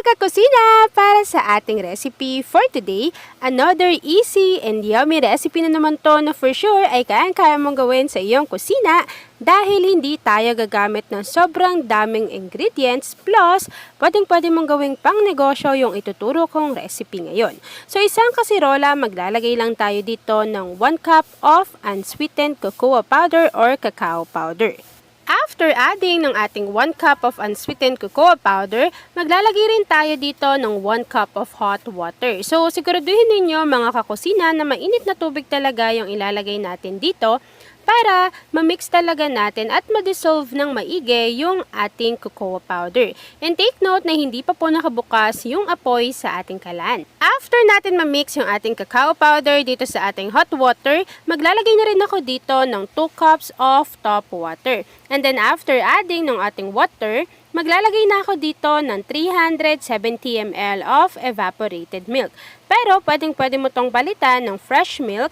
kakusina! Para sa ating recipe for today, another easy and yummy recipe na naman to na for sure ay kayang-kaya mong gawin sa iyong kusina dahil hindi tayo gagamit ng sobrang daming ingredients plus pwedeng-pwede mong gawing pang negosyo yung ituturo kong recipe ngayon. So isang kasirola, maglalagay lang tayo dito ng 1 cup of unsweetened cocoa powder or cacao powder. After adding ng ating 1 cup of unsweetened cocoa powder, maglalagay rin tayo dito ng 1 cup of hot water. So, siguraduhin ninyo mga kakusina na mainit na tubig talaga yung ilalagay natin dito para ma-mix talaga natin at ma-dissolve ng maigi yung ating cocoa powder. And take note na hindi pa po nakabukas yung apoy sa ating kalan. After natin ma-mix yung ating cacao powder dito sa ating hot water, maglalagay na rin ako dito ng 2 cups of top water. And then after adding ng ating water, maglalagay na ako dito ng 370 ml of evaporated milk. Pero pwedeng-pwede mo tong palitan ng fresh milk.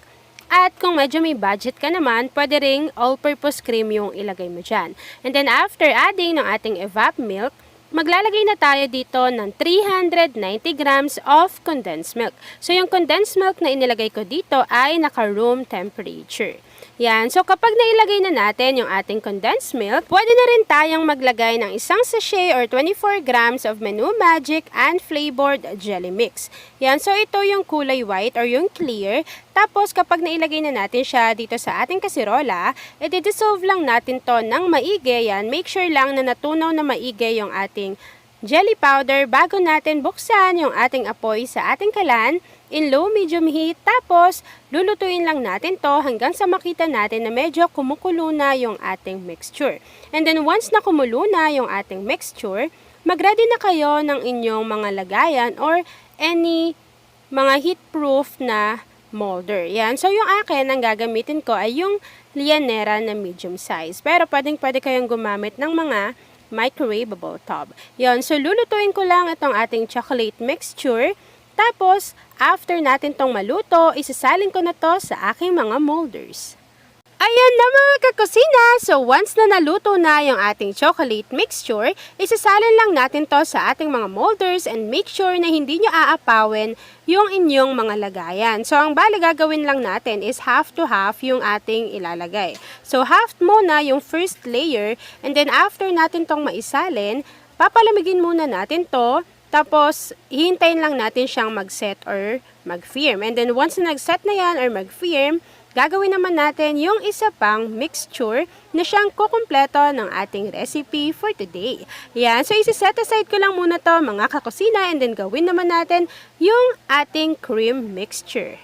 At kung medyo may budget ka naman, pwede ring all-purpose cream yung ilagay mo dyan. And then after adding ng ating evap milk, maglalagay na tayo dito ng 390 grams of condensed milk. So yung condensed milk na inilagay ko dito ay naka-room temperature. Yan. So kapag nailagay na natin yung ating condensed milk, pwede na rin tayong maglagay ng isang sachet or 24 grams of Menu Magic and flavored jelly mix. Yan. So ito yung kulay white or yung clear. Tapos kapag nailagay na natin siya dito sa ating kasirola, i-dissolve lang natin to ng maigi. Yan. Make sure lang na natunaw na maigi yung ating jelly powder bago natin buksan yung ating apoy sa ating kalan in low-medium heat. Tapos, lulutuin lang natin to hanggang sa makita natin na medyo kumukulo na yung ating mixture. And then, once na kumulo na yung ating mixture, mag-ready na kayo ng inyong mga lagayan or any mga heat-proof na molder. Yan. So, yung akin, ang gagamitin ko ay yung Lianera na medium size. Pero, pwedeng-pwede kayong gumamit ng mga microwavable tub. Yan. So, lulutuin ko lang itong ating chocolate mixture. Tapos, after natin tong maluto, isasalin ko na to sa aking mga molders. Ayan na mga kakusina! So, once na naluto na yung ating chocolate mixture, isasalin lang natin to sa ating mga molders and make sure na hindi nyo aapawin yung inyong mga lagayan. So, ang bali gagawin lang natin is half to half yung ating ilalagay. So, half muna yung first layer and then after natin tong maisalin, papalamigin muna natin to. Tapos, hihintayin lang natin siyang mag-set or mag-firm. And then, once na nag-set na yan or mag-firm, gagawin naman natin yung isa pang mixture na siyang kukumpleto ng ating recipe for today. Yan. So, isi-set aside ko lang muna to mga kakusina and then gawin naman natin yung ating cream mixture.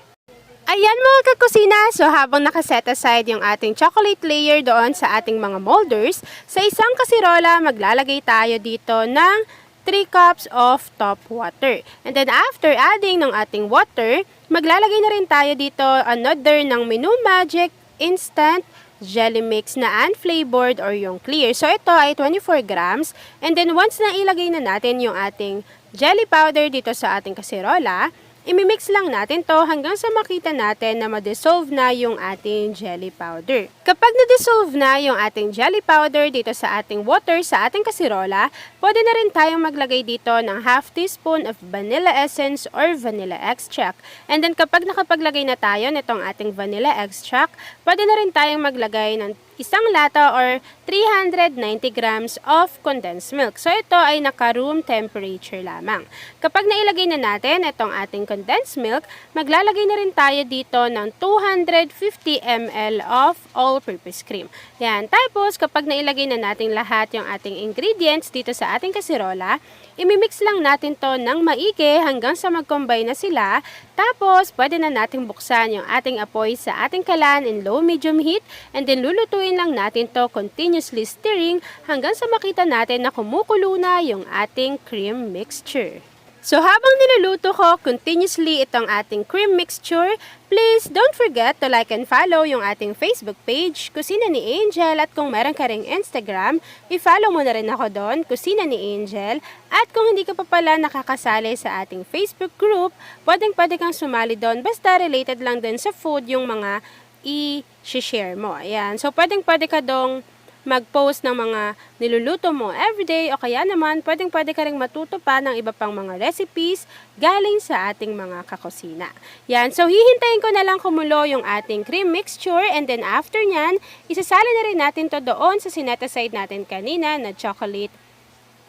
Ayan mga kakusina, so habang nakaset aside yung ating chocolate layer doon sa ating mga molders, sa isang kasirola, maglalagay tayo dito ng 3 cups of top water. And then after adding ng ating water, maglalagay na rin tayo dito another ng Menu Magic Instant Jelly Mix na unflavored or yung clear. So ito ay 24 grams. And then once na ilagay na natin yung ating jelly powder dito sa ating kasirola, imimix lang natin to hanggang sa makita natin na ma-dissolve na yung ating jelly powder. Kapag na-dissolve na yung ating jelly powder dito sa ating water, sa ating kasirola, pwede na rin tayong maglagay dito ng half teaspoon of vanilla essence or vanilla extract. And then kapag nakapaglagay na tayo nitong ating vanilla extract, pwede na rin tayong maglagay ng isang lata or 390 grams of condensed milk. So, ito ay naka-room temperature lamang. Kapag nailagay na natin itong ating condensed milk, maglalagay na rin tayo dito ng 250 ml of all-purpose cream. Yan. Tapos, kapag nailagay na natin lahat yung ating ingredients dito sa ating kasirola, imimix lang natin to ng maigi hanggang sa mag-combine na sila. Tapos, pwede na nating buksan yung ating apoy sa ating kalan in low-medium heat and then lulutuin lang natin to continuously stirring hanggang sa makita natin na kumukulo na yung ating cream mixture. So habang niluluto ko continuously itong ating cream mixture, please don't forget to like and follow yung ating Facebook page, Kusina ni Angel, at kung meron ka ring Instagram, i-follow mo na rin ako doon, Kusina ni Angel. At kung hindi ka pa pala nakakasali sa ating Facebook group, pwede kang sumali doon basta related lang din sa food yung mga i-share mo. Ayan. So pwede ka dong mag-post ng mga niluluto mo everyday o kaya naman pwedeng-pwede ka rin matuto pa ng iba pang mga recipes galing sa ating mga kakusina. Yan, so hihintayin ko na lang kumulo yung ating cream mixture and then after nyan, isasali na rin natin to doon sa sinet aside natin kanina na chocolate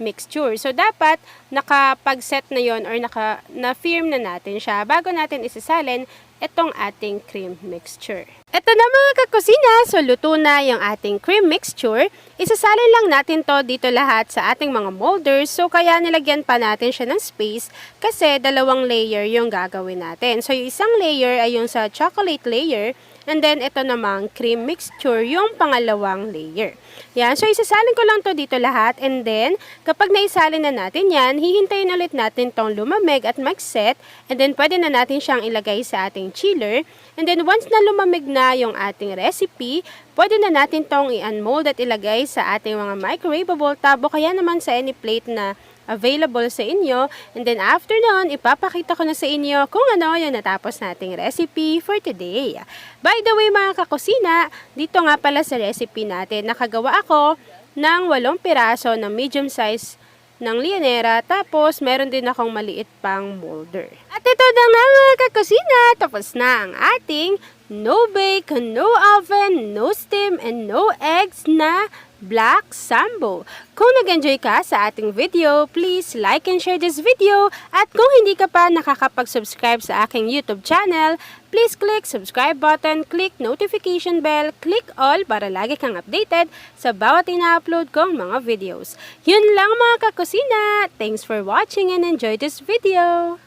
mixture. So, dapat nakapag-set na yon or na-firm na natin siya bago natin isasalin itong ating cream mixture. Ito na mga kakusina, so luto na yung ating cream mixture. Isasalin lang natin to dito lahat sa ating mga molders. So, kaya nilagyan pa natin siya ng space kasi dalawang layer yung gagawin natin. So, yung isang layer ay yung sa chocolate layer. And then, ito namang cream mixture, yung pangalawang layer. Yan. So, isasalin ko lang to dito lahat. And then, kapag naisalin na natin yan, hihintayin ulit natin tong lumamig at mag-set. And then, pwede na natin siyang ilagay sa ating chiller. And then, once na lumamig na yung ating recipe, pwede na natin tong i-unmold at ilagay sa ating mga microwavable tub o kaya naman sa any plate na available sa inyo. And then after nun, ipapakita ko na sa inyo kung ano yung natapos nating recipe for today. By the way mga kakusina, dito nga pala sa recipe natin, nakagawa ako ng 8 piraso ng medium size ng Lionera, tapos meron din akong maliit pang molder. At ito na nga mga kakusina, tapos na ang ating no bake, no oven, no steam, and no eggs na Black Sambo. Kung nag-enjoy ka sa ating video, please like and share this video. At kung hindi ka pa nakakapag-subscribe sa aking YouTube channel, please click subscribe button, click notification bell, click all para lagi kang updated sa bawat ina-upload kong mga videos. Yun lang mga kakusina. Thanks for watching and enjoy this video.